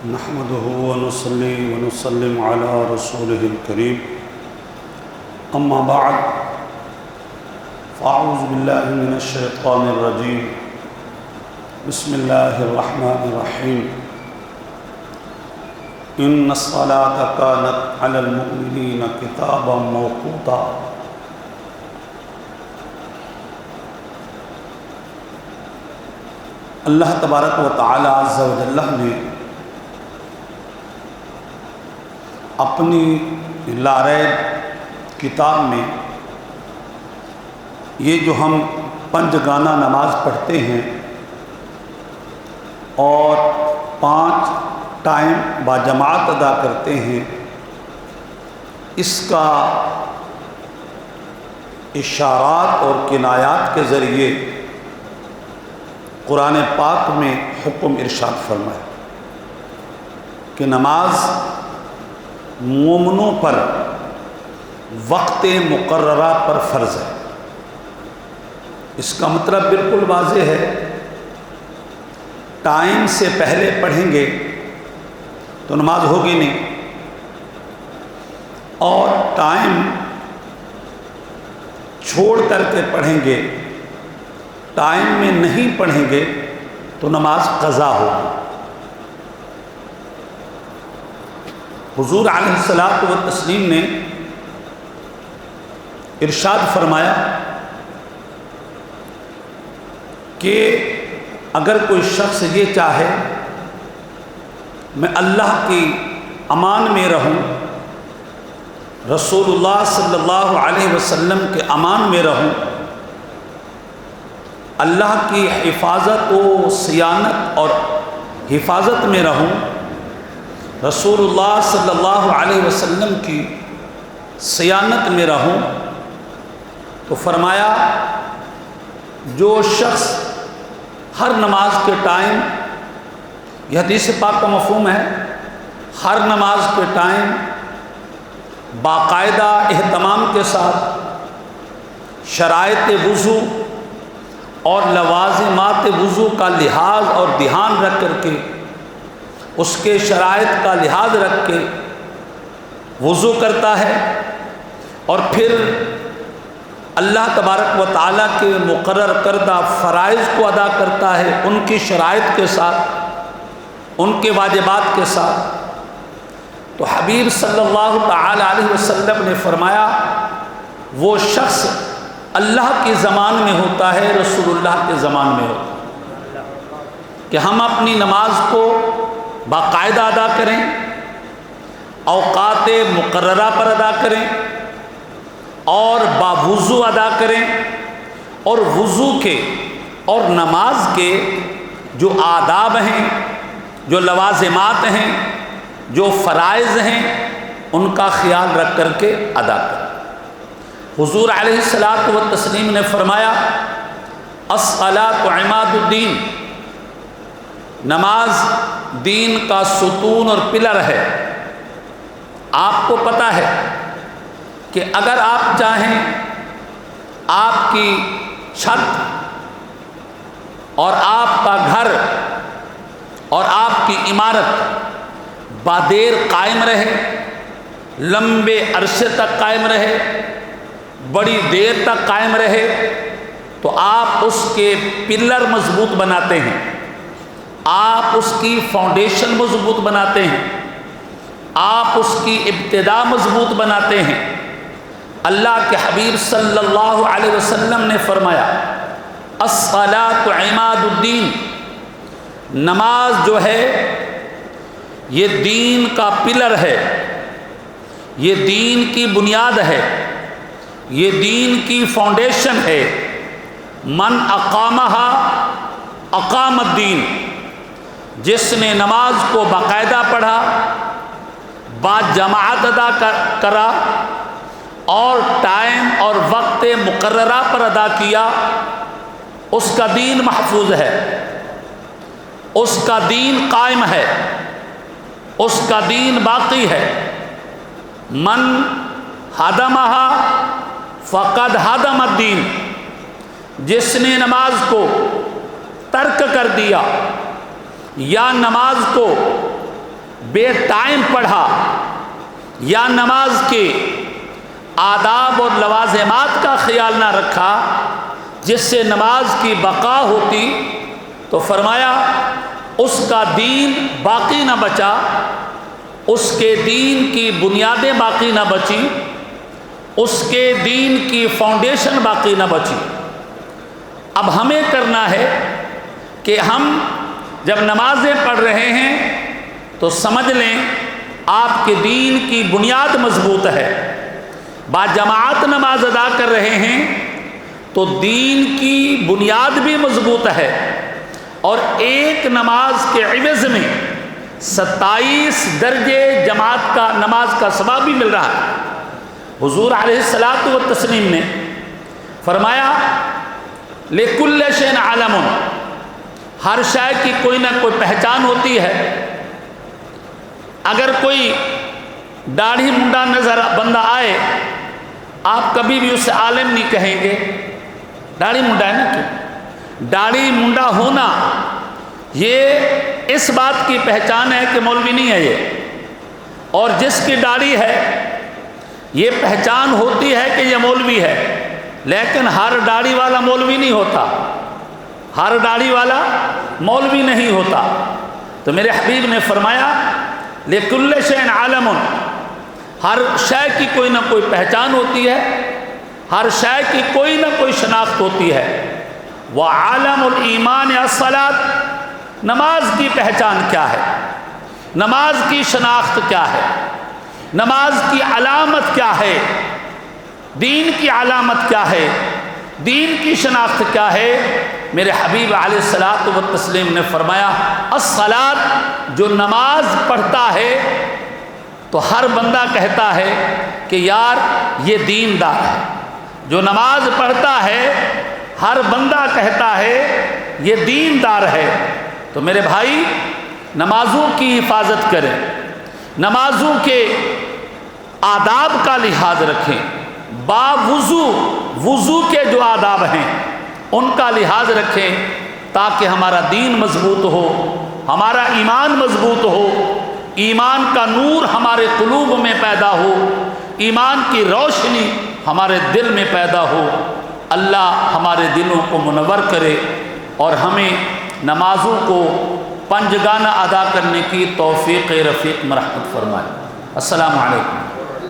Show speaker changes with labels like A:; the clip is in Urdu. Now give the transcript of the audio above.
A: نحمده ونصلي ونسلم على رسوله الكريم اما بعد فاعوذ بالله من الشيطان الرجيم بسم الله الرحمن الرحيم ان الصلاة كانت على المؤمنين كتابا موقوتا۔ اللہ تبارک و تعالی عز و جل نے اپنی لاریب کتاب میں یہ جو ہم پنجگانہ نماز پڑھتے ہیں اور 5 ٹائم باجماعت ادا کرتے ہیں، اس کا اشارات اور کنایات کے ذریعے قرآن پاک میں حکم ارشاد فرمایا کہ نماز مومنوں پر وقت مقررہ پر فرض ہے۔ اس کا مطلب بالکل واضح ہے، ٹائم سے پہلے پڑھیں گے تو نماز ہوگی نہیں، اور ٹائم چھوڑ کر کے پڑھیں گے، ٹائم میں نہیں پڑھیں گے تو نماز قضا ہوگی۔ حضور علیہ الصلاۃ والتسلیم نے ارشاد فرمایا کہ اگر کوئی شخص یہ چاہے میں اللہ کی امان میں رہوں، رسول اللہ صلی اللہ علیہ وسلم کے امان میں رہوں، اللہ کی حفاظت و صیانت اور حفاظت میں رہوں، رسول اللہ صلی اللہ علیہ وسلم کی صیانت میں رہوں، تو فرمایا جو شخص ہر نماز کے ٹائم، یہ حدیث پاک کا مفہوم ہے، ہر نماز کے ٹائم باقاعدہ اہتمام کے ساتھ شرائط وضو اور لوازمات وضو کا لحاظ اور دھیان رکھ کر کے، اس کے شرائط کا لحاظ رکھ کے وضو کرتا ہے، اور پھر اللہ تبارک و تعالیٰ کے مقرر کردہ فرائض کو ادا کرتا ہے، ان کی شرائط کے ساتھ، ان کے واجبات کے ساتھ، تو حبیب صلی اللہ تعالی علیہ وسلم نے فرمایا وہ شخص اللہ کی زمان میں ہوتا ہے، رسول اللہ کے زمان میں ہوتا ہے، کہ ہم اپنی نماز کو باقاعدہ ادا کریں، اوقات مقررہ پر ادا کریں، اور باوضو ادا کریں، اور وضو کے اور نماز کے جو آداب ہیں، جو لوازمات ہیں، جو فرائض ہیں، ان کا خیال رکھ کر کے ادا کریں۔ حضور علیہ الصلاۃ والتسلیم نے فرمایا الصلاۃ عماد الدین، نماز دین کا ستون اور پلر ہے۔ آپ کو پتہ ہے کہ اگر آپ چاہیں آپ کی چھت اور آپ کا گھر اور آپ کی عمارت بادیر قائم رہے، لمبے عرصے تک قائم رہے، بڑی دیر تک قائم رہے، تو آپ اس کے پلر مضبوط بناتے ہیں، آپ اس کی فاؤنڈیشن مضبوط بناتے ہیں، آپ اس کی ابتدا مضبوط بناتے ہیں۔ اللہ کے حبیب صلی اللہ علیہ وسلم نے فرمایا الصلاۃ عماد الدین، نماز جو ہے یہ دین کا پلر ہے، یہ دین کی بنیاد ہے، یہ دین کی فاؤنڈیشن ہے۔ من اقامہا اقام الدین، جس نے نماز کو باقاعدہ پڑھا، با جماعت ادا کرا، اور ٹائم اور وقت مقررہ پر ادا کیا، اس کا دین محفوظ ہے، اس کا دین قائم ہے، اس کا دین باقی ہے۔ من ہدمہا فقد ہدم الدین، جس نے نماز کو ترک کر دیا یا نماز کو بے ٹائم پڑھا یا نماز کے آداب اور لوازمات کا خیال نہ رکھا جس سے نماز کی بقا ہوتی، تو فرمایا اس کا دین باقی نہ بچا، اس کے دین کی بنیادیں باقی نہ بچی، اس کے دین کی فاؤنڈیشن باقی نہ بچی۔ اب ہمیں کرنا ہے کہ ہم جب نمازیں پڑھ رہے ہیں تو سمجھ لیں آپ کے دین کی بنیاد مضبوط ہے، با جماعت نماز ادا کر رہے ہیں تو دین کی بنیاد بھی مضبوط ہے، اور ایک نماز کے عوض میں 27 درجے جماعت کا نماز کا ثواب بھی مل رہا ہے۔ حضور علیہ الصلاۃ والتسلیم نے فرمایا لِكُلِّ شَيْءٍ عَلَمٌ، ہر شے کی کوئی نہ کوئی پہچان ہوتی ہے۔ اگر کوئی داڑھی منڈا نظر بندہ آئے، آپ کبھی بھی اسے عالم نہیں کہیں گے، داڑھی منڈا ہے نا، کیوں؟ داڑھی منڈا ہونا یہ اس بات کی پہچان ہے کہ مولوی نہیں ہے یہ، اور جس کی داڑھی ہے یہ پہچان ہوتی ہے کہ یہ مولوی ہے، لیکن ہر داڑھی والا مولوی نہیں ہوتا، ہر داڑھی والا مولوی نہیں ہوتا۔ تو میرے حبیب نے فرمایا لِكُلِّ شَيْءٍ عَلَمٌ، ہر شے کی کوئی نہ کوئی پہچان ہوتی ہے، ہر شے کی کوئی نہ کوئی شناخت ہوتی ہے۔ وَعَالَمُ الْإِيمَانِ الصَّلَاةُ، نماز کی پہچان کیا ہے، نماز کی شناخت کیا ہے، نماز کی علامت کیا ہے، دین کی علامت کیا ہے، دین کی شناخت کیا ہے؟ میرے حبیب علیہ الصلاۃ والتسلیم نے فرمایا الصلاۃ، جو نماز پڑھتا ہے تو ہر بندہ کہتا ہے کہ یار یہ دیندار ہے، جو نماز پڑھتا ہے ہر بندہ کہتا ہے یہ دیندار ہے۔ تو میرے بھائی نمازوں کی حفاظت کریں، نمازوں کے آداب کا لحاظ رکھیں، وضو کے جو آداب ہیں ان کا لحاظ رکھیں، تاکہ ہمارا دین مضبوط ہو، ہمارا ایمان مضبوط ہو، ایمان کا نور ہمارے قلوب میں پیدا ہو، ایمان کی روشنی ہمارے دل میں پیدا ہو۔ اللہ ہمارے دلوں کو منور کرے اور ہمیں نمازوں کو پنجگانہ ادا کرنے کی توفیق رفیق مرحمت فرمائے۔ السلام علیکم۔